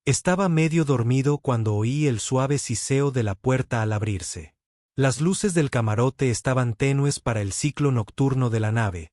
Estaba medio dormido cuando oí el suave siseo de la puerta al abrirse. Las luces del camarote estaban tenues para el ciclo nocturno de la nave,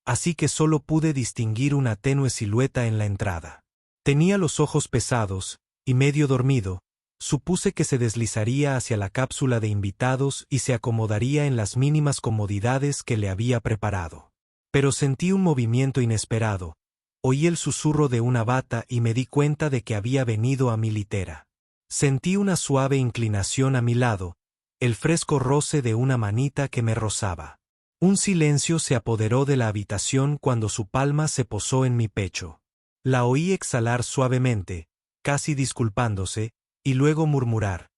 así que solo pude distinguir una tenue silueta en la entrada. Tenía los ojos pesados, y medio dormido, supuse que se deslizaría hacia la cápsula de invitados y se acomodaría en las mínimas comodidades que le había preparado. Pero sentí un movimiento inesperado, oí el susurro de una bata y me di cuenta de que había venido a mi litera. Sentí una suave inclinación a mi lado, el fresco roce de una manita que me rozaba. Un silencio se apoderó de la habitación cuando su palma se posó en mi pecho. La oí exhalar suavemente, casi disculpándose, y luego murmurar: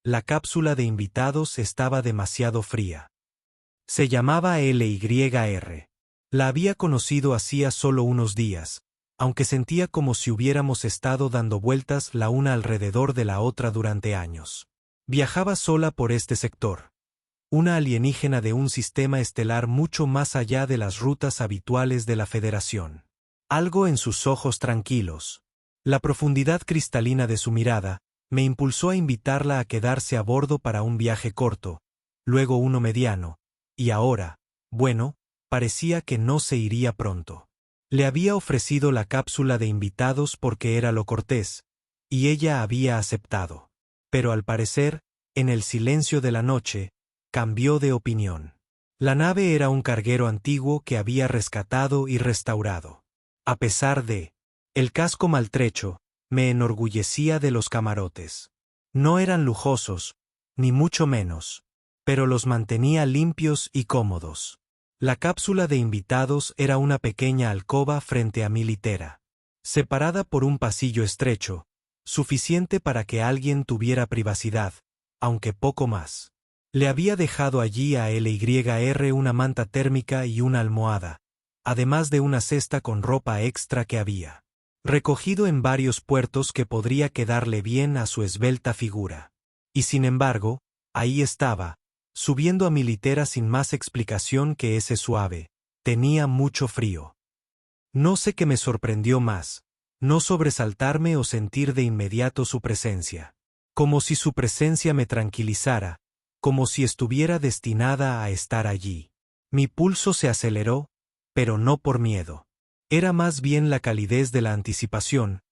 la cápsula de invitados estaba demasiado fría. Se llamaba LYR. La había conocido hacía solo unos días, aunque sentía como si hubiéramos estado dando vueltas la una alrededor de la otra durante años. Viajaba sola por este sector. Una alienígena de un sistema estelar mucho más allá de las rutas habituales de la Federación. Algo en sus ojos tranquilos, la profundidad cristalina de su mirada, me impulsó a invitarla a quedarse a bordo para un viaje corto, luego uno mediano, y ahora, bueno, parecía que no se iría pronto. Le había ofrecido la cápsula de invitados porque era lo cortés, y ella había aceptado. Pero al parecer, en el silencio de la noche, cambió de opinión. La nave era un carguero antiguo que había rescatado y restaurado. A pesar de el casco maltrecho, me enorgullecía de los camarotes. No eran lujosos, ni mucho menos, pero los mantenía limpios y cómodos. La cápsula de invitados era una pequeña alcoba frente a mi litera, separada por un pasillo estrecho, suficiente para que alguien tuviera privacidad, aunque poco más. Le había dejado allí a LYR una manta térmica y una almohada, además de una cesta con ropa extra que había recogido en varios puertos que podría quedarle bien a su esbelta figura. Y sin embargo, ahí estaba, subiendo a mi litera sin más explicación que ese suave: tenía mucho frío. No sé qué me sorprendió más, no sobresaltarme o sentir de inmediato su presencia. Como si su presencia me tranquilizara, como si estuviera destinada a estar allí. Mi pulso se aceleró, pero no por miedo. Era más bien la calidez de la anticipación,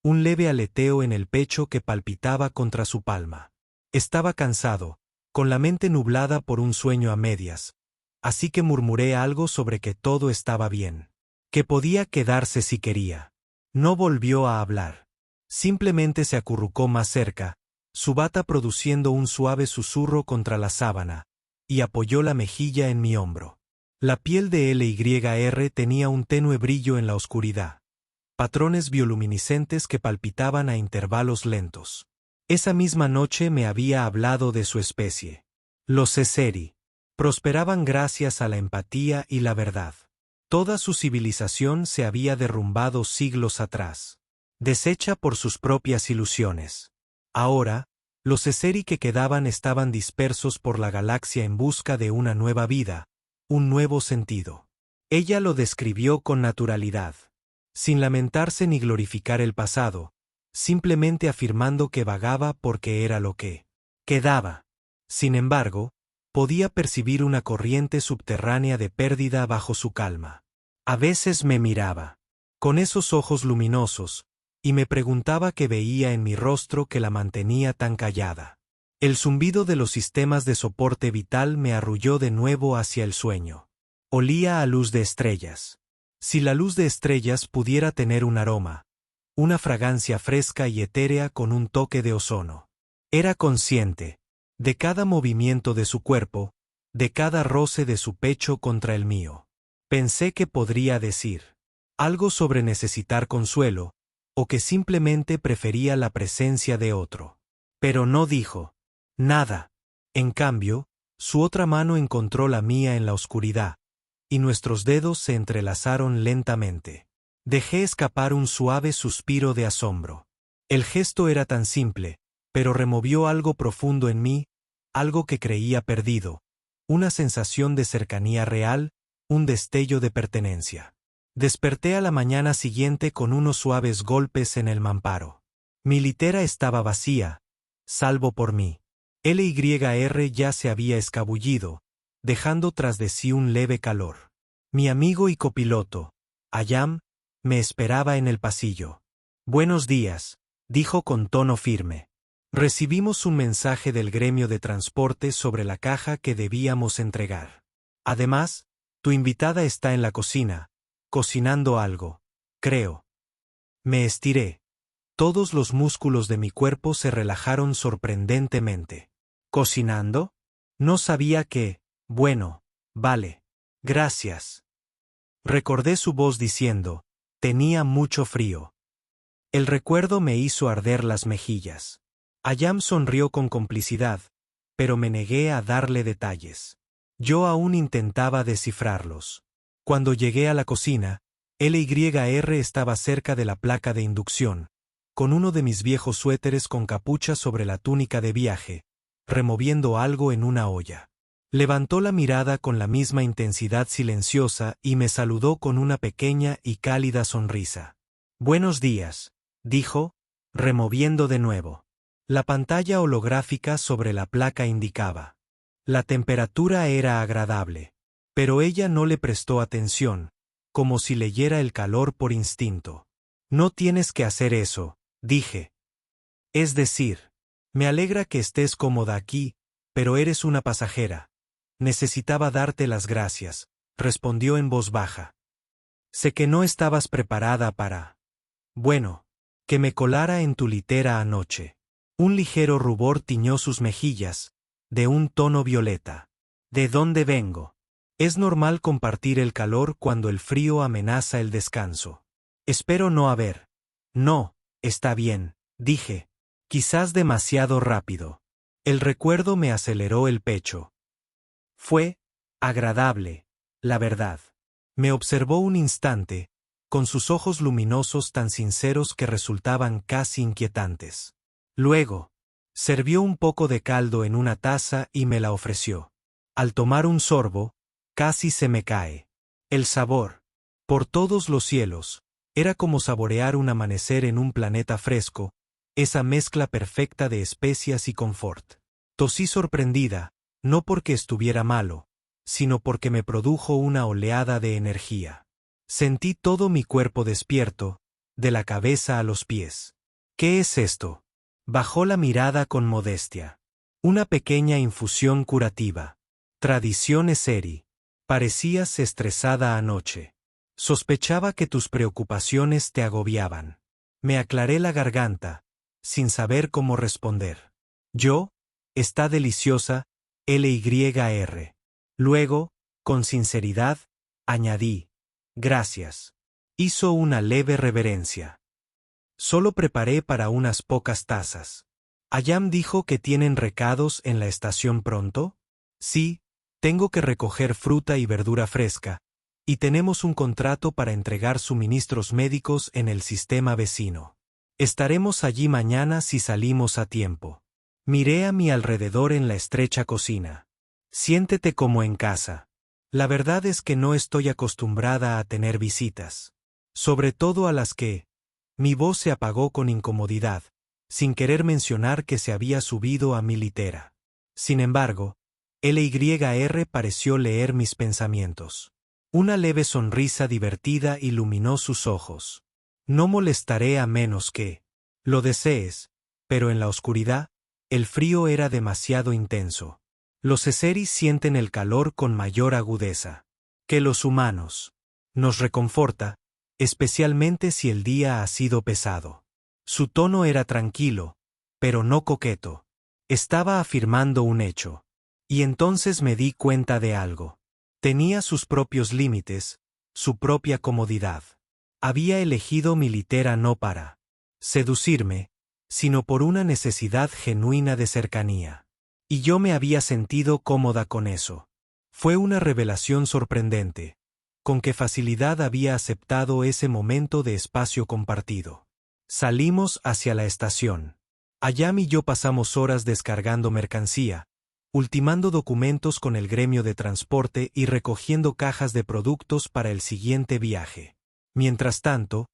un leve aleteo en el pecho que palpitaba contra su palma. Estaba cansado, con la mente nublada por un sueño a medias, así que murmuré algo sobre que todo estaba bien, que podía quedarse si quería. No volvió a hablar. Simplemente se acurrucó más cerca, su bata produciendo un suave susurro contra la sábana, y apoyó la mejilla en mi hombro. La piel de LYR tenía un tenue brillo en la oscuridad, patrones bioluminiscentes que palpitaban a intervalos lentos. Esa misma noche me había hablado de su especie. Los Ceseri prosperaban gracias a la empatía y la verdad. Toda su civilización se había derrumbado siglos atrás, deshecha por sus propias ilusiones. Ahora, los Ceseri que quedaban estaban dispersos por la galaxia en busca de una nueva vida, un nuevo sentido. Ella lo describió con naturalidad, sin lamentarse ni glorificar el pasado, simplemente afirmando que vagaba porque era lo que quedaba. Sin embargo, podía percibir una corriente subterránea de pérdida bajo su calma. A veces me miraba, con esos ojos luminosos, y me preguntaba qué veía en mi rostro que la mantenía tan callada. El zumbido de los sistemas de soporte vital me arrulló de nuevo hacia el sueño. Olía a luz de estrellas. Si la luz de estrellas pudiera tener un aroma, una fragancia fresca y etérea con un toque de ozono. Era consciente de cada movimiento de su cuerpo, de cada roce de su pecho contra el mío. Pensé que podría decir algo sobre necesitar consuelo, o que simplemente prefería la presencia de otro. Pero no dijo nada. En cambio, su otra mano encontró la mía en la oscuridad, y nuestros dedos se entrelazaron lentamente. Dejé escapar un suave suspiro de asombro. El gesto era tan simple, pero removió algo profundo en mí, algo que creía perdido, una sensación de cercanía real, un destello de pertenencia. Desperté a la mañana siguiente con unos suaves golpes en el mamparo. Mi litera estaba vacía, salvo por mí. LYR ya se había escabullido, dejando tras de sí un leve calor. Mi amigo y copiloto, Ayam, me esperaba en el pasillo. Buenos días, dijo con tono firme. Recibimos un mensaje del gremio de transporte sobre la caja que debíamos entregar. Además, tu invitada está en la cocina, cocinando algo, creo. Me estiré. Todos los músculos de mi cuerpo se relajaron sorprendentemente. ¿Cocinando? No sabía que, bueno, vale. Gracias. Recordé su voz diciendo, tenía mucho frío. El recuerdo me hizo arder las mejillas. Ayam sonrió con complicidad, pero me negué a darle detalles. Yo aún intentaba descifrarlos. Cuando llegué a la cocina, LYR estaba cerca de la placa de inducción, con uno de mis viejos suéteres con capucha sobre la túnica de viaje, removiendo algo en una olla. Levantó la mirada con la misma intensidad silenciosa y me saludó con una pequeña y cálida sonrisa. Buenos días, dijo, removiendo de nuevo. La pantalla holográfica sobre la placa indicaba. La temperatura era agradable, pero ella no le prestó atención, como si leyera el calor por instinto. No tienes que hacer eso, dije. Es decir, me alegra que estés cómoda aquí, pero eres una pasajera. Necesitaba darte las gracias, respondió en voz baja. Sé que no estabas preparada para... Bueno, que me colara en tu litera anoche. Un ligero rubor tiñó sus mejillas, de un tono violeta. ¿De dónde vengo? Es normal compartir el calor cuando el frío amenaza el descanso. Espero no haber. No, está bien, dije. Quizás demasiado rápido. El recuerdo me aceleró el pecho. Fue agradable, la verdad. Me observó un instante, con sus ojos luminosos tan sinceros que resultaban casi inquietantes. Luego, sirvió un poco de caldo en una taza y me la ofreció. Al tomar un sorbo, casi se me cae. El sabor, por todos los cielos, era como saborear un amanecer en un planeta fresco, esa mezcla perfecta de especias y confort. Tosí sorprendida, no porque estuviera malo, sino porque me produjo una oleada de energía. Sentí todo mi cuerpo despierto, de la cabeza a los pies. ¿Qué es esto? Bajó la mirada con modestia. Una pequeña infusión curativa. Tradición Esseri. Parecías estresada anoche. Sospechaba que tus preocupaciones te agobiaban. Me aclaré la garganta, sin saber cómo responder. Yo, está deliciosa, LYR. Luego, con sinceridad, añadí, gracias. Hizo una leve reverencia. Solo preparé para unas pocas tazas. Ayam dijo que tienen recados en la estación pronto. Sí, tengo que recoger fruta y verdura fresca, y tenemos un contrato para entregar suministros médicos en el sistema vecino. Estaremos allí mañana si salimos a tiempo. Miré a mi alrededor en la estrecha cocina. Siéntete como en casa. La verdad es que no estoy acostumbrada a tener visitas. Sobre todo a las que... Mi voz se apagó con incomodidad, sin querer mencionar que se había subido a mi litera. Sin embargo, LYR pareció leer mis pensamientos. Una leve sonrisa divertida iluminó sus ojos. No molestaré a menos que lo desees, pero en la oscuridad, el frío era demasiado intenso. Los Esseris sienten el calor con mayor agudeza que los humanos. Nos reconforta, especialmente si el día ha sido pesado. Su tono era tranquilo, pero no coqueto. Estaba afirmando un hecho. Y entonces me di cuenta de algo. Tenía sus propios límites, su propia comodidad. Había elegido mi litera no para seducirme, sino por una necesidad genuina de cercanía. Y yo me había sentido cómoda con eso. Fue una revelación sorprendente. Con qué facilidad había aceptado ese momento de espacio compartido. Salimos hacia la estación. Ayam y yo pasamos horas descargando mercancía, ultimando documentos con el gremio de transporte y recogiendo cajas de productos para el siguiente viaje. Mientras tanto,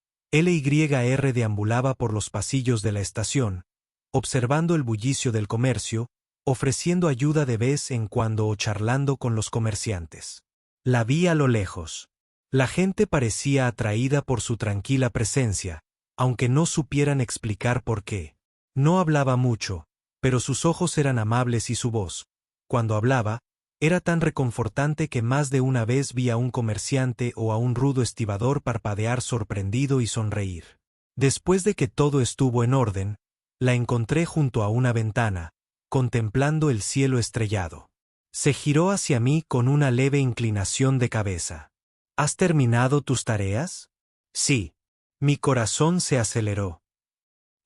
LYR deambulaba por los pasillos de la estación, observando el bullicio del comercio, ofreciendo ayuda de vez en cuando o charlando con los comerciantes. La vi a lo lejos. La gente parecía atraída por su tranquila presencia, aunque no supieran explicar por qué. No hablaba mucho, pero sus ojos eran amables y su voz, cuando hablaba, era tan reconfortante que más de una vez vi a un comerciante o a un rudo estibador parpadear sorprendido y sonreír. Después de que todo estuvo en orden, la encontré junto a una ventana, contemplando el cielo estrellado. Se giró hacia mí con una leve inclinación de cabeza. ¿Has terminado tus tareas? Sí. Mi corazón se aceleró.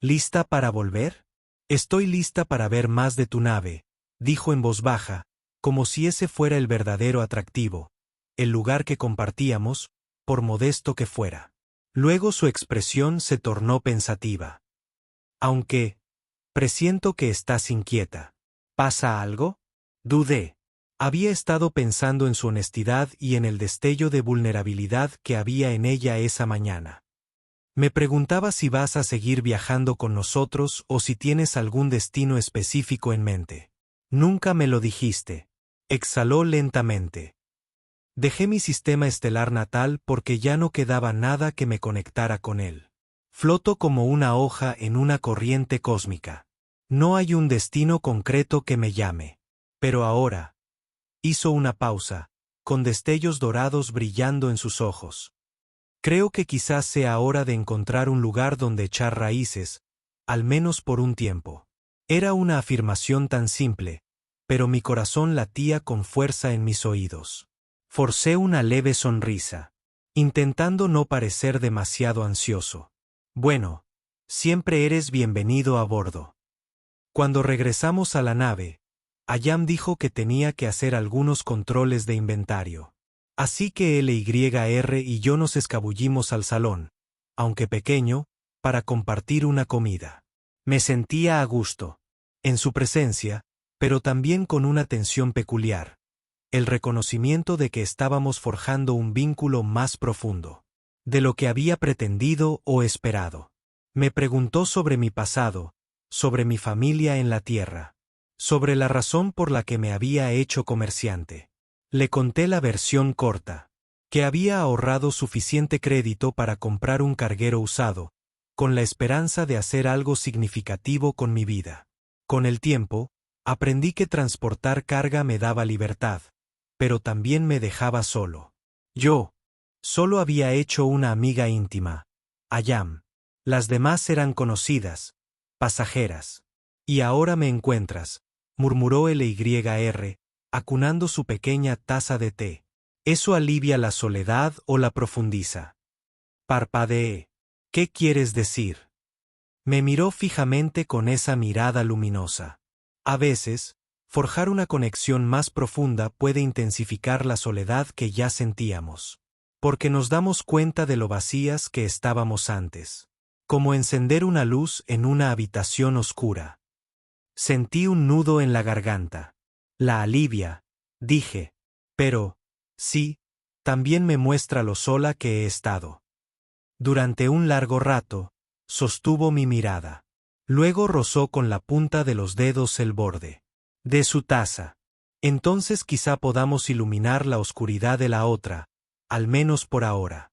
¿Lista para volver? Estoy lista para ver más de tu nave, dijo en voz baja, como si ese fuera el verdadero atractivo, el lugar que compartíamos, por modesto que fuera. Luego su expresión se tornó pensativa. Aunque, presiento que estás inquieta. ¿Pasa algo? Dudé. Había estado pensando en su honestidad y en el destello de vulnerabilidad que había en ella esa mañana. Me preguntaba si vas a seguir viajando con nosotros o si tienes algún destino específico en mente. Nunca me lo dijiste. Exhaló lentamente. Dejé mi sistema estelar natal porque ya no quedaba nada que me conectara con él. Floto como una hoja en una corriente cósmica. No hay un destino concreto que me llame. Pero ahora. Hizo una pausa, con destellos dorados brillando en sus ojos. Creo que quizás sea hora de encontrar un lugar donde echar raíces, al menos por un tiempo. Era una afirmación tan simple, pero mi corazón latía con fuerza en mis oídos. Forcé una leve sonrisa, intentando no parecer demasiado ansioso. Bueno, siempre eres bienvenido a bordo. Cuando regresamos a la nave, Ayam dijo que tenía que hacer algunos controles de inventario. Así que LYR y yo nos escabullimos al salón, aunque pequeño, para compartir una comida. Me sentía a gusto, en su presencia, pero también con una tensión peculiar, el reconocimiento de que estábamos forjando un vínculo más profundo, de lo que había pretendido o esperado. Me preguntó sobre mi pasado, sobre mi familia en la tierra, sobre la razón por la que me había hecho comerciante. Le conté la versión corta, que había ahorrado suficiente crédito para comprar un carguero usado, con la esperanza de hacer algo significativo con mi vida. Con el tiempo, aprendí que transportar carga me daba libertad, pero también me dejaba solo. Yo solo había hecho una amiga íntima, Ayam. Las demás eran conocidas, pasajeras. Y ahora me encuentras, murmuró LYR, acunando su pequeña taza de té. ¿Eso alivia la soledad o la profundiza? Parpadeé. ¿Qué quieres decir? Me miró fijamente con esa mirada luminosa. A veces, forjar una conexión más profunda puede intensificar la soledad que ya sentíamos. Porque nos damos cuenta de lo vacías que estábamos antes. Como encender una luz en una habitación oscura. Sentí un nudo en la garganta. La alivia, dije. Pero, sí, también me muestra lo sola que he estado. Durante un largo rato, sostuvo mi mirada. Luego rozó con la punta de los dedos el borde de su taza. Entonces quizá podamos iluminar la oscuridad de la otra, al menos por ahora.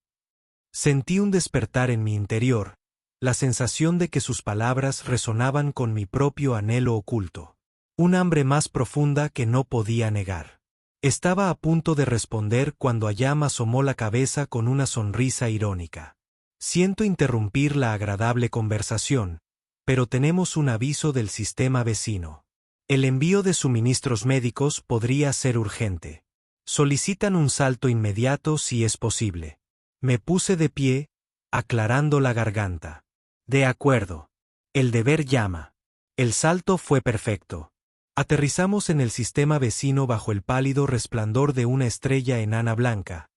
Sentí un despertar en mi interior, la sensación de que sus palabras resonaban con mi propio anhelo oculto. Un hambre más profunda que no podía negar. Estaba a punto de responder cuando Ayam asomó la cabeza con una sonrisa irónica. Siento interrumpir la agradable conversación, pero tenemos un aviso del sistema vecino. El envío de suministros médicos podría ser urgente. Solicitan un salto inmediato si es posible. Me puse de pie, aclarando la garganta. De acuerdo. El deber llama. El salto fue perfecto. Aterrizamos en el sistema vecino bajo el pálido resplandor de una estrella enana blanca,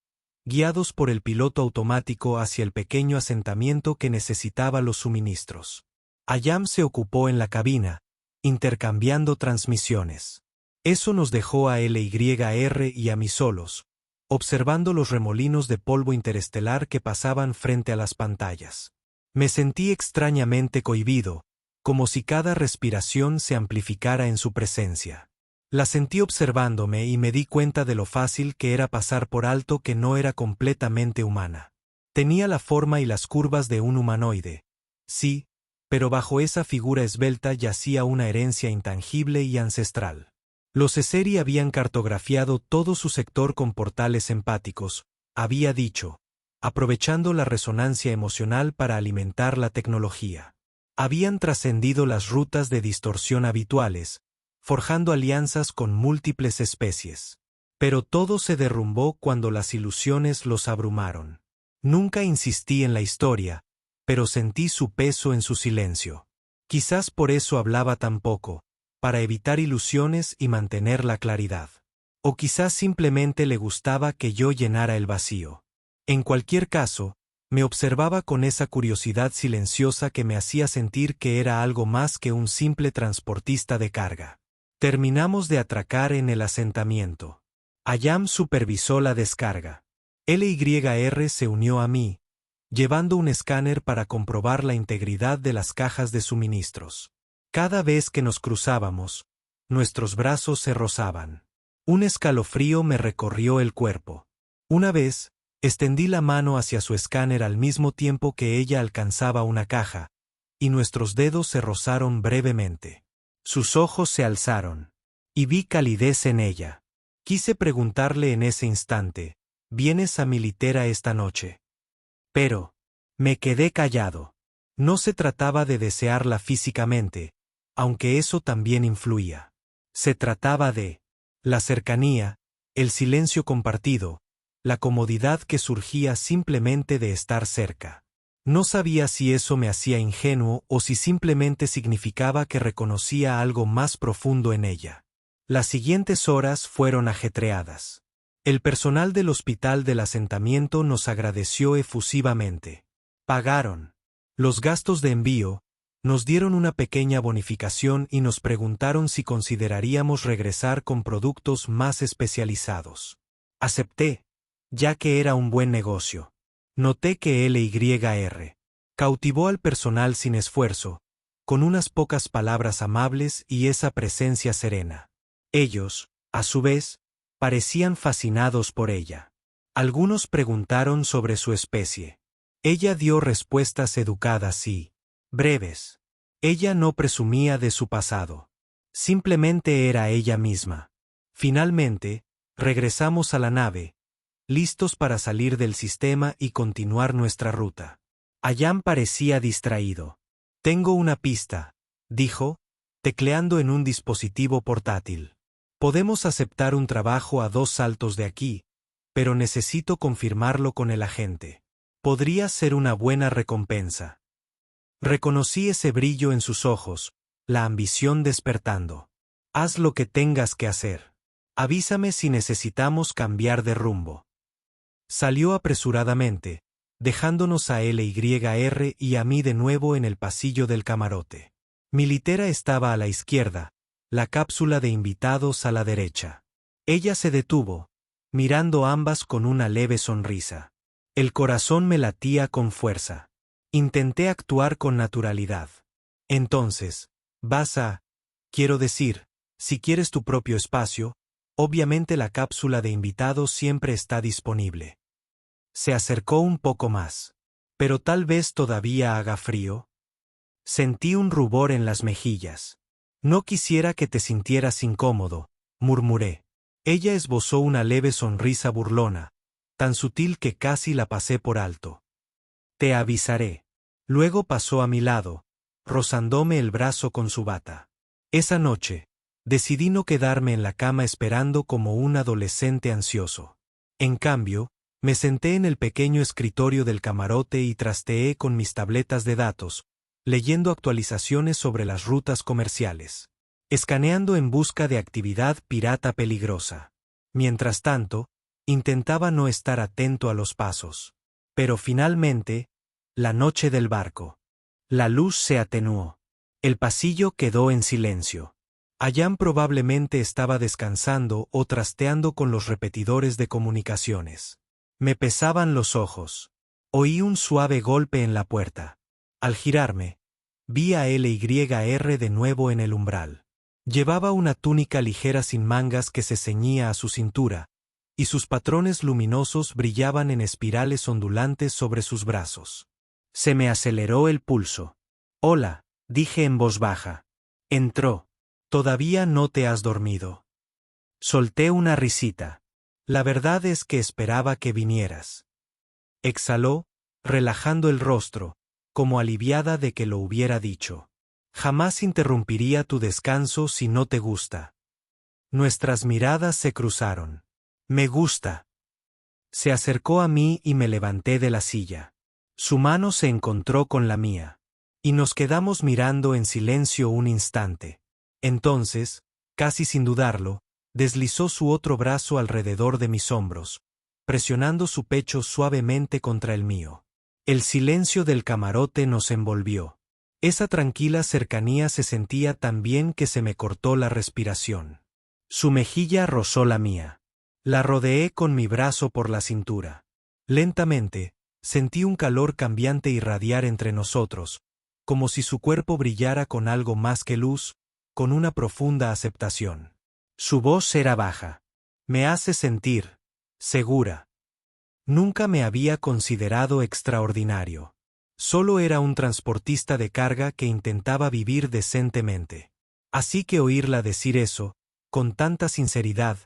guiados por el piloto automático hacia el pequeño asentamiento que necesitaba los suministros. Ayam se ocupó en la cabina, intercambiando transmisiones. Eso nos dejó a LYR y a mí solos, observando los remolinos de polvo interestelar que pasaban frente a las pantallas. Me sentí extrañamente cohibido, como si cada respiración se amplificara en su presencia. La sentí observándome y me di cuenta de lo fácil que era pasar por alto que no era completamente humana. Tenía la forma y las curvas de un humanoide. Sí, pero bajo esa figura esbelta yacía una herencia intangible y ancestral. Los Eseri habían cartografiado todo su sector con portales empáticos, había dicho, aprovechando la resonancia emocional para alimentar la tecnología. Habían trascendido las rutas de distorsión habituales, forjando alianzas con múltiples especies. Pero todo se derrumbó cuando las ilusiones los abrumaron. Nunca insistí en la historia, pero sentí su peso en su silencio. Quizás por eso hablaba tan poco, para evitar ilusiones y mantener la claridad. O quizás simplemente le gustaba que yo llenara el vacío. En cualquier caso, me observaba con esa curiosidad silenciosa que me hacía sentir que era algo más que un simple transportista de carga. Terminamos de atracar en el asentamiento. Ayam supervisó la descarga. LYR se unió a mí, llevando un escáner para comprobar la integridad de las cajas de suministros. Cada vez que nos cruzábamos, nuestros brazos se rozaban. Un escalofrío me recorrió el cuerpo. Una vez, extendí la mano hacia su escáner al mismo tiempo que ella alcanzaba una caja, y nuestros dedos se rozaron brevemente. Sus ojos se alzaron, y vi calidez en ella. Quise preguntarle en ese instante, ¿vienes a mi litera esta noche? Pero, me quedé callado. No se trataba de desearla físicamente, aunque eso también influía. Se trataba de la cercanía, el silencio compartido, la comodidad que surgía simplemente de estar cerca. No sabía si eso me hacía ingenuo o si simplemente significaba que reconocía algo más profundo en ella. Las siguientes horas fueron ajetreadas. El personal del hospital del asentamiento nos agradeció efusivamente. Pagaron los gastos de envío, nos dieron una pequeña bonificación y nos preguntaron si consideraríamos regresar con productos más especializados. Acepté, ya que era un buen negocio. Noté que LYR cautivó al personal sin esfuerzo, con unas pocas palabras amables y esa presencia serena. Ellos, a su vez, parecían fascinados por ella. Algunos preguntaron sobre su especie. Ella dio respuestas educadas y breves. Ella no presumía de su pasado. Simplemente era ella misma. Finalmente, regresamos a la nave, listos para salir del sistema y continuar nuestra ruta. Ayam parecía distraído. Tengo una pista, dijo, tecleando en un dispositivo portátil. Podemos aceptar un trabajo a 2 saltos de aquí, pero necesito confirmarlo con el agente. Podría ser una buena recompensa. Reconocí ese brillo en sus ojos, la ambición despertando. Haz lo que tengas que hacer. Avísame si necesitamos cambiar de rumbo. Salió apresuradamente, dejándonos a LYR y a mí de nuevo en el pasillo del camarote. Mi litera estaba a la izquierda, la cápsula de invitados a la derecha. Ella se detuvo, mirando ambas con una leve sonrisa. El corazón me latía con fuerza. Intenté actuar con naturalidad. Entonces, quiero decir, si quieres tu propio espacio, obviamente la cápsula de invitados siempre está disponible. Se acercó un poco más. Pero tal vez todavía haga frío. Sentí un rubor en las mejillas. No quisiera que te sintieras incómodo, murmuré. Ella esbozó una leve sonrisa burlona, tan sutil que casi la pasé por alto. Te avisaré. Luego pasó a mi lado, rozándome el brazo con su bata. Esa noche, decidí no quedarme en la cama esperando como un adolescente ansioso. En cambio, me senté en el pequeño escritorio del camarote y trasteé con mis tabletas de datos, leyendo actualizaciones sobre las rutas comerciales. Escaneando en busca de actividad pirata peligrosa. Mientras tanto, intentaba no estar atento a los pasos. Pero finalmente, la noche del barco. La luz se atenuó. El pasillo quedó en silencio. Ayam probablemente estaba descansando o trasteando con los repetidores de comunicaciones. Me pesaban los ojos. Oí un suave golpe en la puerta. Al girarme, vi a LYR de nuevo en el umbral. Llevaba una túnica ligera sin mangas que se ceñía a su cintura, y sus patrones luminosos brillaban en espirales ondulantes sobre sus brazos. Se me aceleró el pulso. «Hola», dije en voz baja. Entró. «¿Todavía no te has dormido?» Solté una risita. «La verdad es que esperaba que vinieras». Exhaló, relajando el rostro, como aliviada de que lo hubiera dicho. «Jamás interrumpiría tu descanso si no te gusta». Nuestras miradas se cruzaron. «Me gusta». Se acercó a mí y me levanté de la silla. Su mano se encontró con la mía. Y nos quedamos mirando en silencio un instante. Entonces, casi sin dudarlo, deslizó su otro brazo alrededor de mis hombros, presionando su pecho suavemente contra el mío. El silencio del camarote nos envolvió. Esa tranquila cercanía se sentía tan bien que se me cortó la respiración. Su mejilla rozó la mía. La rodeé con mi brazo por la cintura. Lentamente, sentí un calor cambiante irradiar entre nosotros, como si su cuerpo brillara con algo más que luz, con una profunda aceptación. Su voz era baja. «Me hace sentir segura». Nunca me había considerado extraordinario. Solo era un transportista de carga que intentaba vivir decentemente. Así que oírla decir eso, con tanta sinceridad,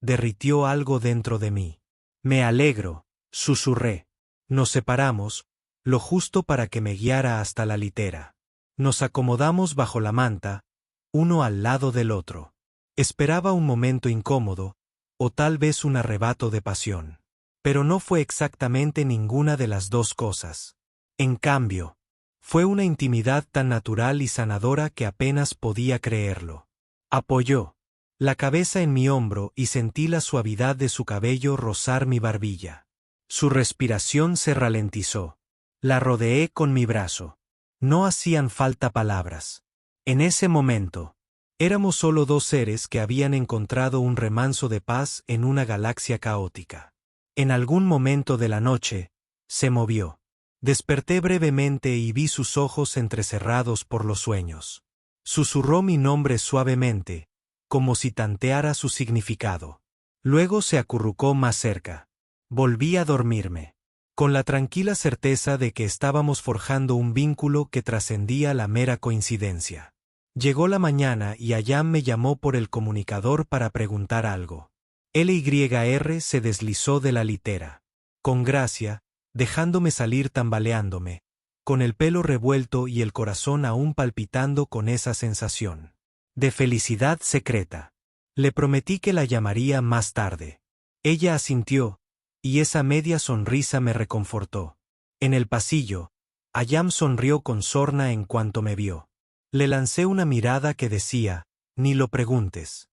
derritió algo dentro de mí. «Me alegro», susurré. Nos separamos, lo justo para que me guiara hasta la litera. Nos acomodamos bajo la manta, uno al lado del otro. Esperaba un momento incómodo, o tal vez un arrebato de pasión. Pero no fue exactamente ninguna de las dos cosas. En cambio, fue una intimidad tan natural y sanadora que apenas podía creerlo. Apoyó la cabeza en mi hombro y sentí la suavidad de su cabello rozar mi barbilla. Su respiración se ralentizó. La rodeé con mi brazo. No hacían falta palabras. En ese momento, éramos solo dos seres que habían encontrado un remanso de paz en una galaxia caótica. En algún momento de la noche, se movió. Desperté brevemente y vi sus ojos entrecerrados por los sueños. Susurró mi nombre suavemente, como si tanteara su significado. Luego se acurrucó más cerca. Volví a dormirme, con la tranquila certeza de que estábamos forjando un vínculo que trascendía la mera coincidencia. Llegó la mañana y Ayam me llamó por el comunicador para preguntar algo. LYR se deslizó de la litera. Con gracia, dejándome salir tambaleándome, con el pelo revuelto y el corazón aún palpitando con esa sensación de felicidad secreta. Le prometí que la llamaría más tarde. Ella asintió, y esa media sonrisa me reconfortó. En el pasillo, Ayam sonrió con sorna en cuanto me vio. Le lancé una mirada que decía, «Ni lo preguntes».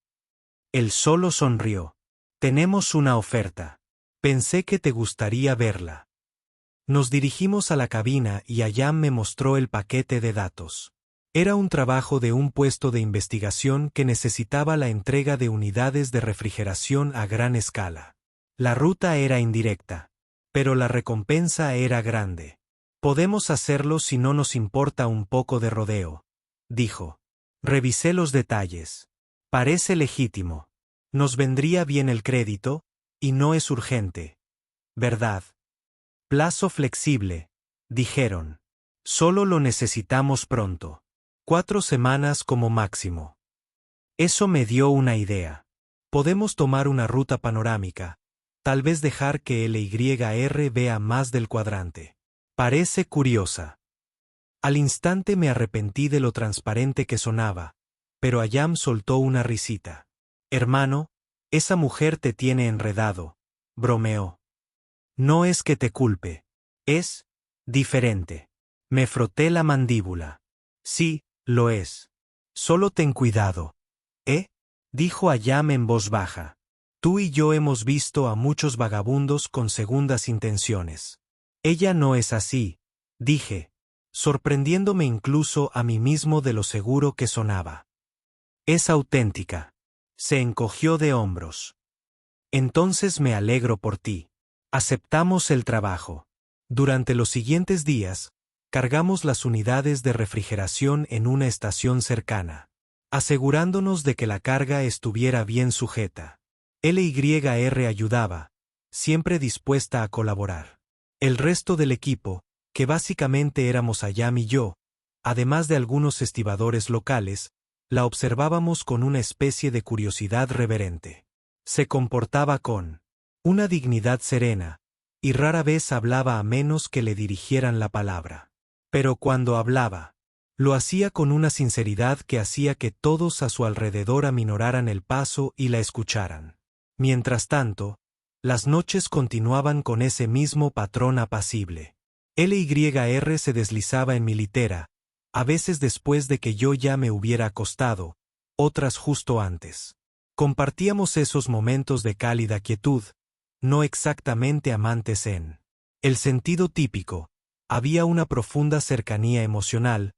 Él solo sonrió. «Tenemos una oferta. Pensé que te gustaría verla». Nos dirigimos a la cabina y Ayam me mostró el paquete de datos. Era un trabajo de un puesto de investigación que necesitaba la entrega de unidades de refrigeración a gran escala. La ruta era indirecta, pero la recompensa era grande. «Podemos hacerlo si no nos importa un poco de rodeo», dijo. Revisé los detalles. «Parece legítimo. Nos vendría bien el crédito, y no es urgente. ¿Verdad?» «Plazo flexible», dijeron. «Solo lo necesitamos pronto. 4 semanas como máximo». Eso me dio una idea. Podemos tomar una ruta panorámica, tal vez dejar que LYR vea más del cuadrante. Parece curiosa. Al instante me arrepentí de lo transparente que sonaba, pero Ayam soltó una risita. «Hermano, esa mujer te tiene enredado», bromeó. «No es que te culpe. Es diferente». Me froté la mandíbula. «Sí, lo es. Solo ten cuidado». Dijo Ayam en voz baja. «Tú y yo hemos visto a muchos vagabundos con segundas intenciones. Ella no es así», dije, sorprendiéndome incluso a mí mismo de lo seguro que sonaba. Es auténtica. Se encogió de hombros. Entonces me alegro por ti. Aceptamos el trabajo. Durante los siguientes días, cargamos las unidades de refrigeración en una estación cercana, asegurándonos de que la carga estuviera bien sujeta. LYR ayudaba, siempre dispuesta a colaborar. El resto del equipo, que básicamente éramos Ayam y yo, además de algunos estibadores locales, la observábamos con una especie de curiosidad reverente. Se comportaba con una dignidad serena, y rara vez hablaba a menos que le dirigieran la palabra. Pero cuando hablaba, lo hacía con una sinceridad que hacía que todos a su alrededor aminoraran el paso y la escucharan. Mientras tanto, las noches continuaban con ese mismo patrón apacible. LYR se deslizaba en mi litera, a veces después de que yo ya me hubiera acostado, otras justo antes. Compartíamos esos momentos de cálida quietud, no exactamente amantes en el sentido típico. Había una profunda cercanía emocional,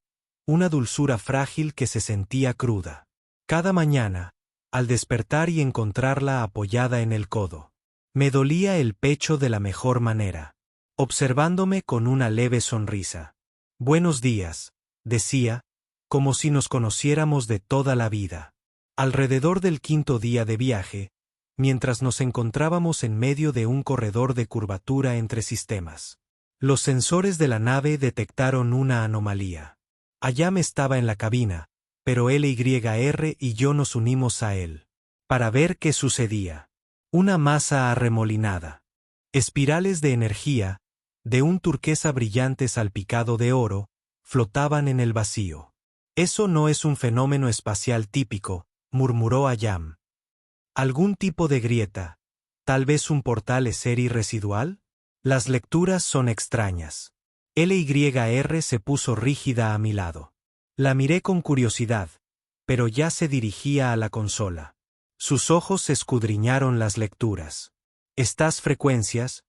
una dulzura frágil que se sentía cruda. Cada mañana, al despertar y encontrarla apoyada en el codo, me dolía el pecho de la mejor manera, observándome con una leve sonrisa. Buenos días, decía, como si nos conociéramos de toda la vida. Alrededor del quinto día de viaje, mientras nos encontrábamos en medio de un corredor de curvatura entre sistemas, los sensores de la nave detectaron una anomalía. Ayam estaba en la cabina, pero LYR y yo nos unimos a él, para ver qué sucedía. Una masa arremolinada. Espirales de energía, de un turquesa brillante salpicado de oro, flotaban en el vacío. Eso no es un fenómeno espacial típico, murmuró Ayam. ¿Algún tipo de grieta? ¿Tal vez un portal Eseri residual? Las lecturas son extrañas. LYR se puso rígida a mi lado. La miré con curiosidad, pero ya se dirigía a la consola. Sus ojos escudriñaron las lecturas. Estas frecuencias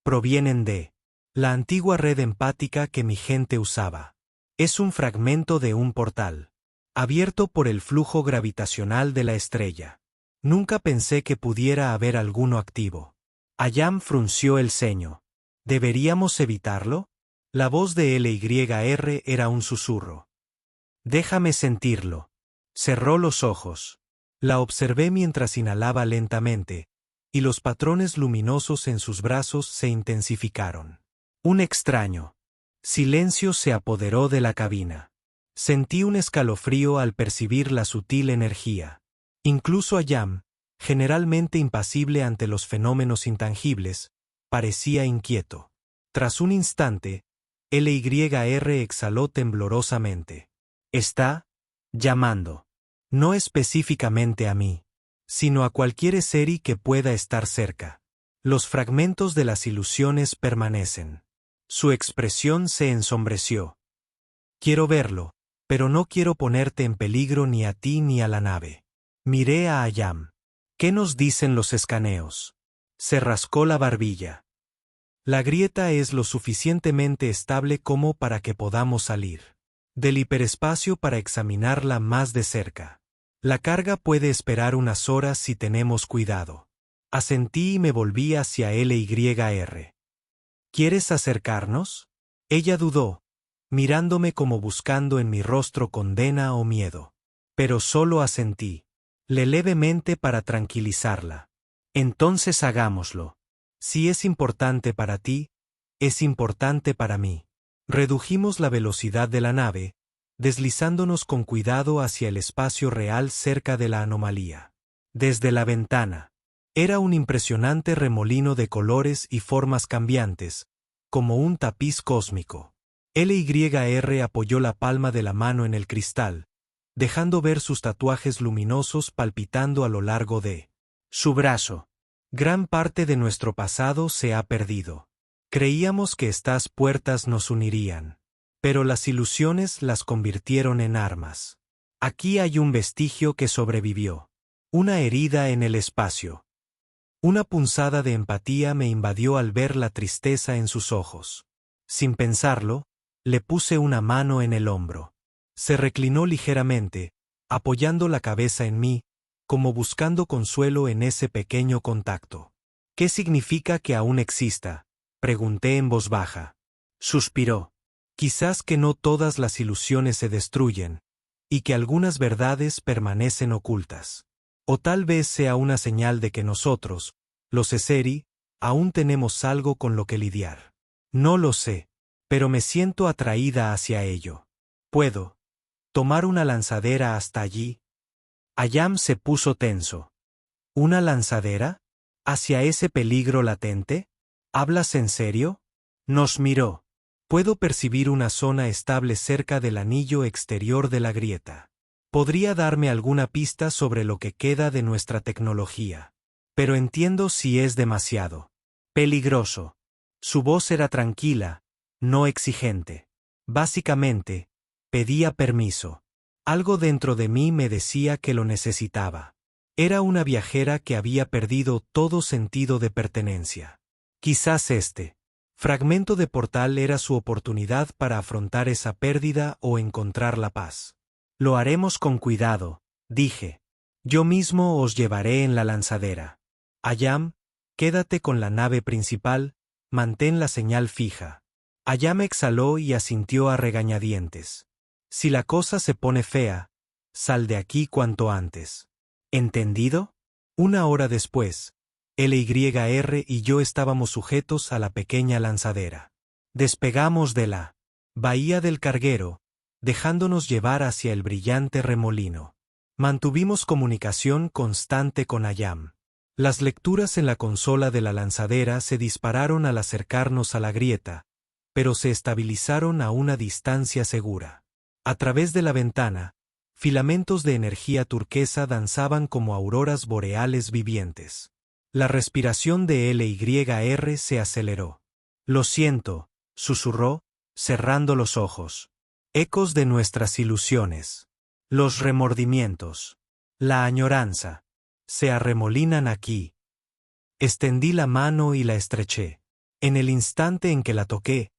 provienen de la antigua red empática que mi gente usaba. Es un fragmento de un portal, abierto por el flujo gravitacional de la estrella. Nunca pensé que pudiera haber alguno activo. Ayam frunció el ceño. ¿Deberíamos evitarlo? La voz de LYR era un susurro. Déjame sentirlo. Cerró los ojos. La observé mientras inhalaba lentamente, y los patrones luminosos en sus brazos se intensificaron. Un extraño silencio se apoderó de la cabina. Sentí un escalofrío al percibir la sutil energía. Incluso Ayam, generalmente impasible ante los fenómenos intangibles, parecía inquieto. Tras un instante, LYR exhaló temblorosamente. Está llamando. No específicamente a mí, sino a cualquier Eseri que pueda estar cerca. Los fragmentos de las ilusiones permanecen. Su expresión se ensombreció. Quiero verlo, pero no quiero ponerte en peligro ni a ti ni a la nave. Miré a Ayam. ¿Qué nos dicen los escaneos? Se rascó la barbilla. La grieta es lo suficientemente estable como para que podamos salir del hiperespacio para examinarla más de cerca. La carga puede esperar unas horas si tenemos cuidado. Asentí y me volví hacia LYR. ¿Quieres acercarnos? Ella dudó, mirándome como buscando en mi rostro condena o miedo. Pero solo asentí. Levemente para tranquilizarla. Entonces hagámoslo. Si es importante para ti, es importante para mí. Redujimos la velocidad de la nave, deslizándonos con cuidado hacia el espacio real cerca de la anomalía. Desde la ventana, era un impresionante remolino de colores y formas cambiantes, como un tapiz cósmico. LYR apoyó la palma de la mano en el cristal, dejando ver sus tatuajes luminosos palpitando a lo largo de su brazo. Gran parte de nuestro pasado se ha perdido. Creíamos que estas puertas nos unirían, pero las ilusiones las convirtieron en armas. Aquí hay un vestigio que sobrevivió. Una herida en el espacio. Una punzada de empatía me invadió al ver la tristeza en sus ojos. Sin pensarlo, le puse una mano en el hombro. Se reclinó ligeramente, apoyando la cabeza en mí, como buscando consuelo en ese pequeño contacto. ¿Qué significa que aún exista?, pregunté en voz baja. Suspiró. Quizás que no todas las ilusiones se destruyen, y que algunas verdades permanecen ocultas. O tal vez sea una señal de que nosotros, los Eseri, aún tenemos algo con lo que lidiar. No lo sé, pero me siento atraída hacia ello. ¿Puedo tomar una lanzadera hasta allí? Ayam se puso tenso. ¿Una lanzadera? ¿Hacia ese peligro latente? ¿Hablas en serio? Nos miró. Puedo percibir una zona estable cerca del anillo exterior de la grieta. Podría darme alguna pista sobre lo que queda de nuestra tecnología. Pero entiendo si es demasiado peligroso. Su voz era tranquila, no exigente. Básicamente, pedía permiso. Algo dentro de mí me decía que lo necesitaba. Era una viajera que había perdido todo sentido de pertenencia. Quizás este fragmento de portal era su oportunidad para afrontar esa pérdida o encontrar la paz. Lo haremos con cuidado, dije. Yo mismo os llevaré en la lanzadera. Ayam, quédate con la nave principal, mantén la señal fija. Ayam exhaló y asintió a regañadientes. Si la cosa se pone fea, sal de aquí cuanto antes. ¿Entendido? Una hora después, LYR y yo estábamos sujetos a la pequeña lanzadera. Despegamos de la bahía del carguero, dejándonos llevar hacia el brillante remolino. Mantuvimos comunicación constante con Ayam. Las lecturas en la consola de la lanzadera se dispararon al acercarnos a la grieta, pero se estabilizaron a una distancia segura. A través de la ventana, filamentos de energía turquesa danzaban como auroras boreales vivientes. La respiración de LYR se aceleró. Lo siento, susurró, cerrando los ojos. Ecos de nuestras ilusiones. Los remordimientos. La añoranza. Se arremolinan aquí. Extendí la mano y la estreché. En el instante en que la toqué,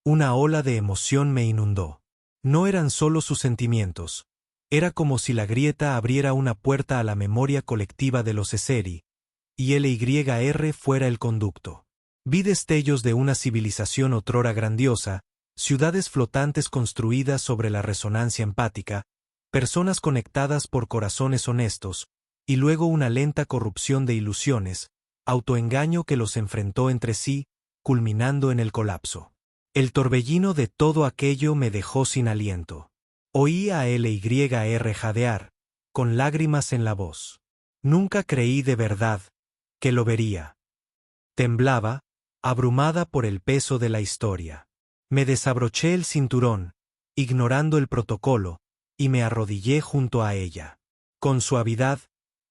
una ola de emoción me inundó. No eran solo sus sentimientos. Era como si la grieta abriera una puerta a la memoria colectiva de los Eseri, y LYR fuera el conducto. Vi destellos de una civilización otrora grandiosa, ciudades flotantes construidas sobre la resonancia empática, personas conectadas por corazones honestos, y luego una lenta corrupción de ilusiones, autoengaño que los enfrentó entre sí, culminando en el colapso. El torbellino de todo aquello me dejó sin aliento. Oí a LYR jadear, con lágrimas en la voz. Nunca creí de verdad que lo vería. Temblaba, abrumada por el peso de la historia. Me desabroché el cinturón, ignorando el protocolo, y me arrodillé junto a ella. Con suavidad,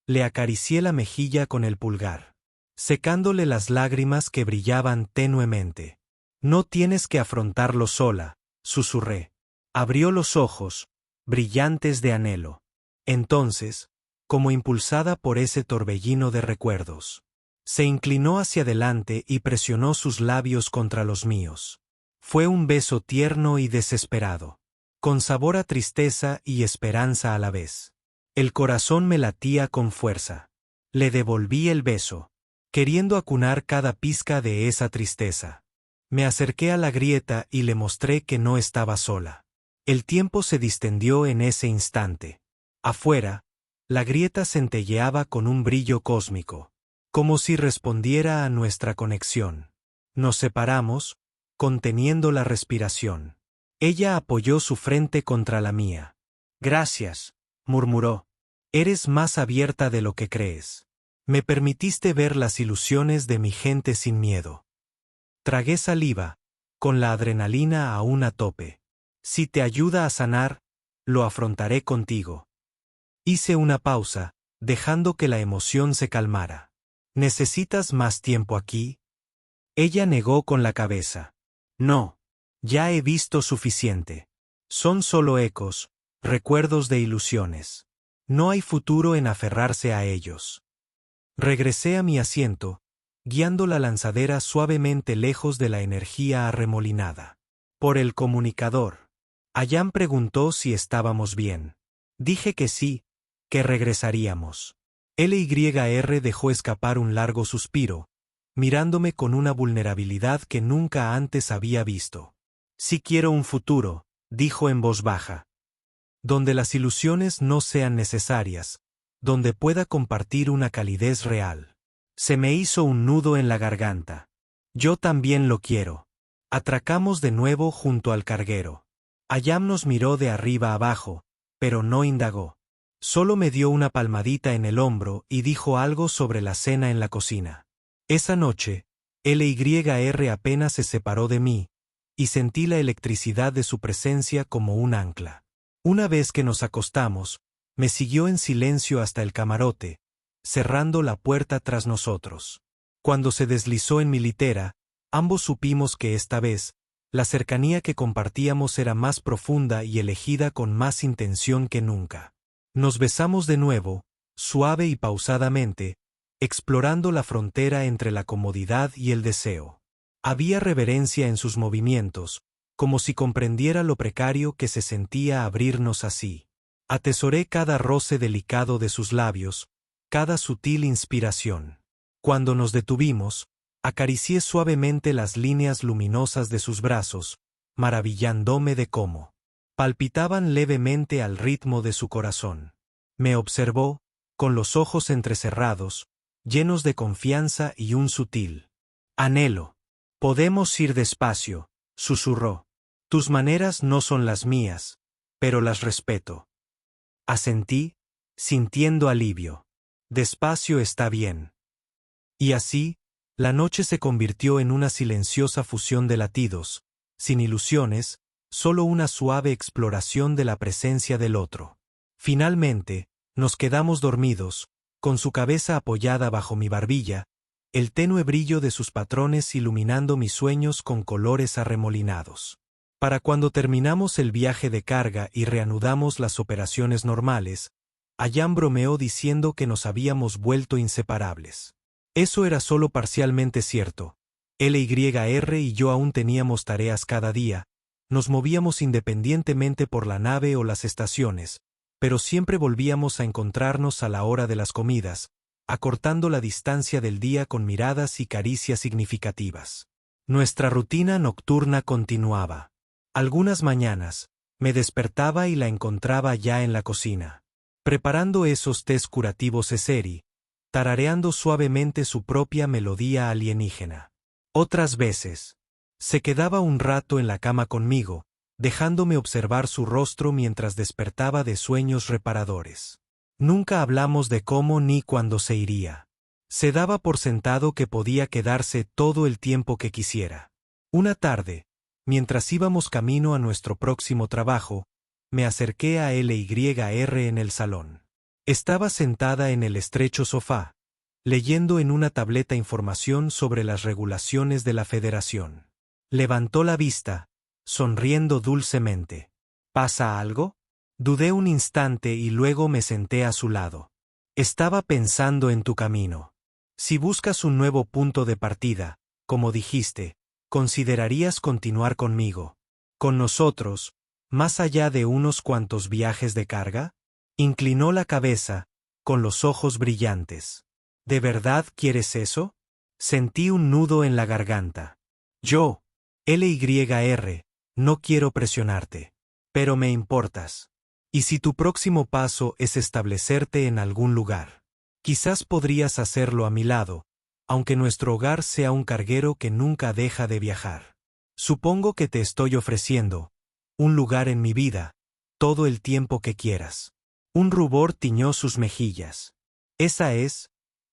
le acaricié la mejilla con el pulgar, secándole las lágrimas que brillaban tenuemente. No tienes que afrontarlo sola, susurré. Abrió los ojos, brillantes de anhelo. Entonces, como impulsada por ese torbellino de recuerdos, se inclinó hacia adelante y presionó sus labios contra los míos. Fue un beso tierno y desesperado, con sabor a tristeza y esperanza a la vez. El corazón me latía con fuerza. Le devolví el beso, queriendo acunar cada pizca de esa tristeza. Me acerqué a la grieta y le mostré que no estaba sola. El tiempo se distendió en ese instante. Afuera, la grieta centelleaba con un brillo cósmico, como si respondiera a nuestra conexión. Nos separamos, conteniendo la respiración. Ella apoyó su frente contra la mía. Gracias, murmuró. Eres más abierta de lo que crees. Me permitiste ver las ilusiones de mi gente sin miedo. Tragué saliva, con la adrenalina aún a tope. Si te ayuda a sanar, lo afrontaré contigo. Hice una pausa, dejando que la emoción se calmara. ¿Necesitas más tiempo aquí? Ella negó con la cabeza. No, ya he visto suficiente. Son solo ecos, recuerdos de ilusiones. No hay futuro en aferrarse a ellos. Regresé a mi asiento, guiando la lanzadera suavemente lejos de la energía arremolinada. Por el comunicador. Ayam preguntó si estábamos bien. Dije que sí, que regresaríamos. LYR dejó escapar un largo suspiro, mirándome con una vulnerabilidad que nunca antes había visto. Sí quiero un futuro, dijo en voz baja, donde las ilusiones no sean necesarias, donde pueda compartir una calidez real. Se me hizo un nudo en la garganta. Yo también lo quiero. Atracamos de nuevo junto al carguero. Ayam nos miró de arriba abajo, pero no indagó. Solo me dio una palmadita en el hombro y dijo algo sobre la cena en la cocina. Esa noche, LYR apenas se separó de mí, y sentí la electricidad de su presencia como un ancla. Una vez que nos acostamos, me siguió en silencio hasta el camarote, cerrando la puerta tras nosotros. Cuando se deslizó en mi litera, ambos supimos que esta vez, la cercanía que compartíamos era más profunda y elegida con más intención que nunca. Nos besamos de nuevo, suave y pausadamente, explorando la frontera entre la comodidad y el deseo. Había reverencia en sus movimientos, como si comprendiera lo precario que se sentía abrirnos así. Atesoré cada roce delicado de sus labios, cada sutil inspiración. Cuando nos detuvimos, acaricié suavemente las líneas luminosas de sus brazos, maravillándome de cómo palpitaban levemente al ritmo de su corazón. Me observó, con los ojos entrecerrados, llenos de confianza y un sutil anhelo. Podemos ir despacio, susurró. Tus maneras no son las mías, pero las respeto. Asentí, sintiendo alivio. Despacio está bien. Y así, la noche se convirtió en una silenciosa fusión de latidos, sin ilusiones, solo una suave exploración de la presencia del otro. Finalmente, nos quedamos dormidos, con su cabeza apoyada bajo mi barbilla, el tenue brillo de sus patrones iluminando mis sueños con colores arremolinados. Para cuando terminamos el viaje de carga y reanudamos las operaciones normales, Ayam bromeó diciendo que nos habíamos vuelto inseparables. Eso era solo parcialmente cierto. LYR y yo aún teníamos tareas cada día, nos movíamos independientemente por la nave o las estaciones, pero siempre volvíamos a encontrarnos a la hora de las comidas, acortando la distancia del día con miradas y caricias significativas. Nuestra rutina nocturna continuaba. Algunas mañanas, me despertaba y la encontraba ya en la cocina, preparando esos tés curativos Esseri, tarareando suavemente su propia melodía alienígena. Otras veces, se quedaba un rato en la cama conmigo, dejándome observar su rostro mientras despertaba de sueños reparadores. Nunca hablamos de cómo ni cuándo se iría. Se daba por sentado que podía quedarse todo el tiempo que quisiera. Una tarde, mientras íbamos camino a nuestro próximo trabajo, me acerqué a LYR en el salón. Estaba sentada en el estrecho sofá, leyendo en una tableta información sobre las regulaciones de la Federación. Levantó la vista, sonriendo dulcemente. ¿Pasa algo? Dudé un instante y luego me senté a su lado. Estaba pensando en tu camino. Si buscas un nuevo punto de partida, como dijiste, ¿considerarías continuar conmigo, con nosotros, más allá de unos cuantos viajes de carga? Inclinó la cabeza, con los ojos brillantes. ¿De verdad quieres eso? Sentí un nudo en la garganta. Yo, LYR, no quiero presionarte. Pero me importas. Y si tu próximo paso es establecerte en algún lugar, quizás podrías hacerlo a mi lado, aunque nuestro hogar sea un carguero que nunca deja de viajar. Supongo que te estoy ofreciendo un lugar en mi vida, todo el tiempo que quieras. Un rubor tiñó sus mejillas. Esa es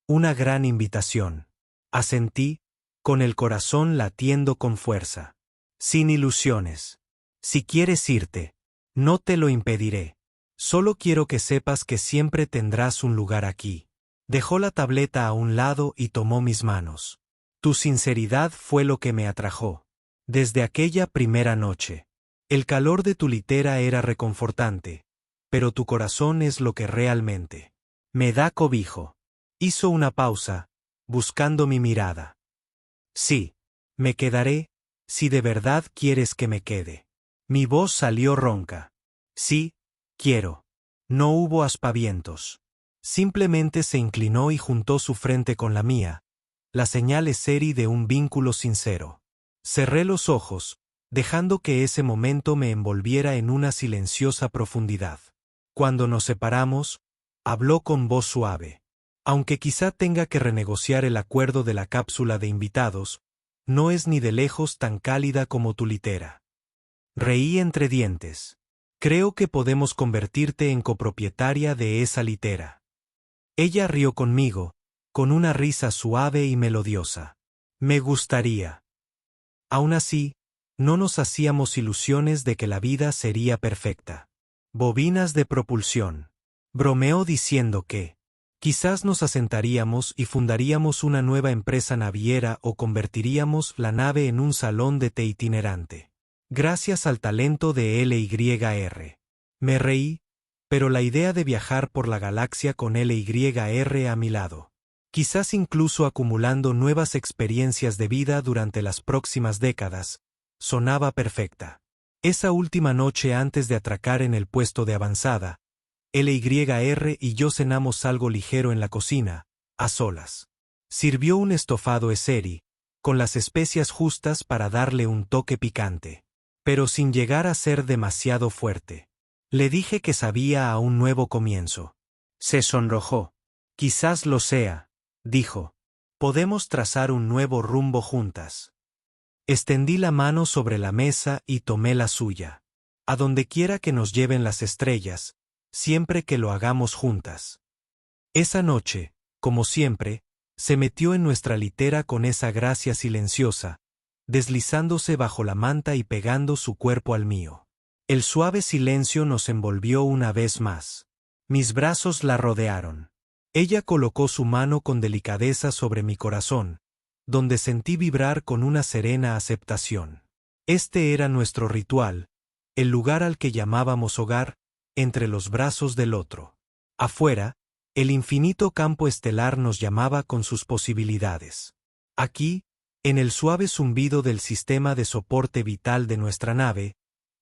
una gran invitación. Asentí, con el corazón latiendo con fuerza. Sin ilusiones. Si quieres irte, no te lo impediré. Solo quiero que sepas que siempre tendrás un lugar aquí. Dejó la tableta a un lado y tomó mis manos. Tu sinceridad fue lo que me atrajo. Desde aquella primera noche. El calor de tu litera era reconfortante, pero tu corazón es lo que realmente me da cobijo. Hizo una pausa, buscando mi mirada. Sí, me quedaré, si de verdad quieres que me quede. Mi voz salió ronca. Sí, quiero. No hubo aspavientos. Simplemente se inclinó y juntó su frente con la mía, la señal Esseri de un vínculo sincero. Cerré los ojos, dejando que ese momento me envolviera en una silenciosa profundidad. Cuando nos separamos, habló con voz suave. Aunque quizá tenga que renegociar el acuerdo de la cápsula de invitados, no es ni de lejos tan cálida como tu litera. Reí entre dientes. Creo que podemos convertirte en copropietaria de esa litera. Ella rió conmigo, con una risa suave y melodiosa. Me gustaría. Aún así, no nos hacíamos ilusiones de que la vida sería perfecta. Bobinas de propulsión. Bromeó diciendo que quizás nos asentaríamos y fundaríamos una nueva empresa naviera o convertiríamos la nave en un salón de té itinerante. Gracias al talento de LYR. Me reí, pero la idea de viajar por la galaxia con LYR a mi lado, quizás incluso acumulando nuevas experiencias de vida durante las próximas décadas, sonaba perfecta. Esa última noche antes de atracar en el puesto de avanzada, LYR y yo cenamos algo ligero en la cocina, a solas. Sirvió un estofado Esseri, con las especias justas para darle un toque picante, pero sin llegar a ser demasiado fuerte. Le dije que sabía a un nuevo comienzo. Se sonrojó. Quizás lo sea, dijo. Podemos trazar un nuevo rumbo juntas. Extendí la mano sobre la mesa y tomé la suya. A donde quiera que nos lleven las estrellas, siempre que lo hagamos juntas. Esa noche, como siempre, se metió en nuestra litera con esa gracia silenciosa, deslizándose bajo la manta y pegando su cuerpo al mío. El suave silencio nos envolvió una vez más. Mis brazos la rodearon. Ella colocó su mano con delicadeza sobre mi corazón, donde sentí vibrar con una serena aceptación. Este era nuestro ritual, el lugar al que llamábamos hogar, entre los brazos del otro. Afuera, el infinito campo estelar nos llamaba con sus posibilidades. Aquí, en el suave zumbido del sistema de soporte vital de nuestra nave,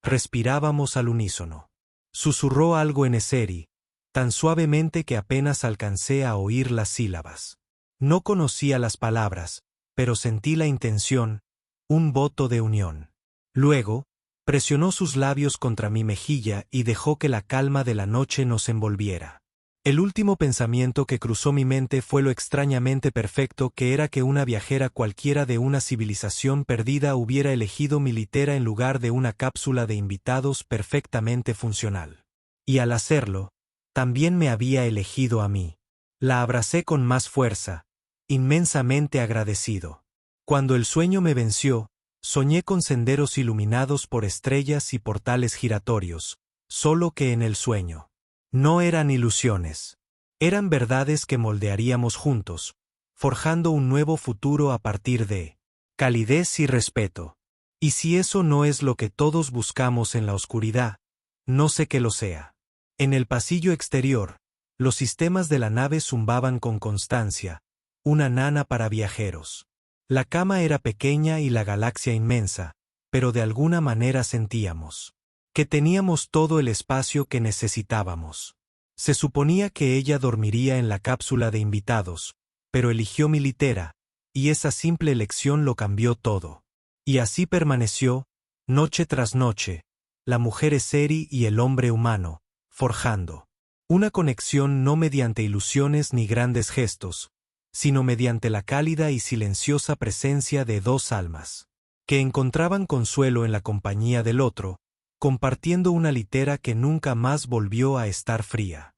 respirábamos al unísono. Susurró algo en Esseri, tan suavemente que apenas alcancé a oír las sílabas. No conocía las palabras, pero sentí la intención, un voto de unión. Luego, presionó sus labios contra mi mejilla y dejó que la calma de la noche nos envolviera. El último pensamiento que cruzó mi mente fue lo extrañamente perfecto que era que una viajera cualquiera de una civilización perdida hubiera elegido mi litera en lugar de una cápsula de invitados perfectamente funcional. Y al hacerlo, también me había elegido a mí. La abracé con más fuerza, inmensamente agradecido. Cuando el sueño me venció, soñé con senderos iluminados por estrellas y portales giratorios, solo que en el sueño. No eran ilusiones. Eran verdades que moldearíamos juntos, forjando un nuevo futuro a partir de calidez y respeto. Y si eso no es lo que todos buscamos en la oscuridad, no sé qué lo sea. En el pasillo exterior, los sistemas de la nave zumbaban con constancia, una nana para viajeros. La cama era pequeña y la galaxia inmensa, pero de alguna manera sentíamos que teníamos todo el espacio que necesitábamos. Se suponía que ella dormiría en la cápsula de invitados, pero eligió mi litera, y esa simple elección lo cambió todo. Y así permaneció, noche tras noche, la mujer Esseri y el hombre humano, forjando una conexión no mediante ilusiones ni grandes gestos, sino mediante la cálida y silenciosa presencia de dos almas, que encontraban consuelo en la compañía del otro, compartiendo una litera que nunca más volvió a estar fría.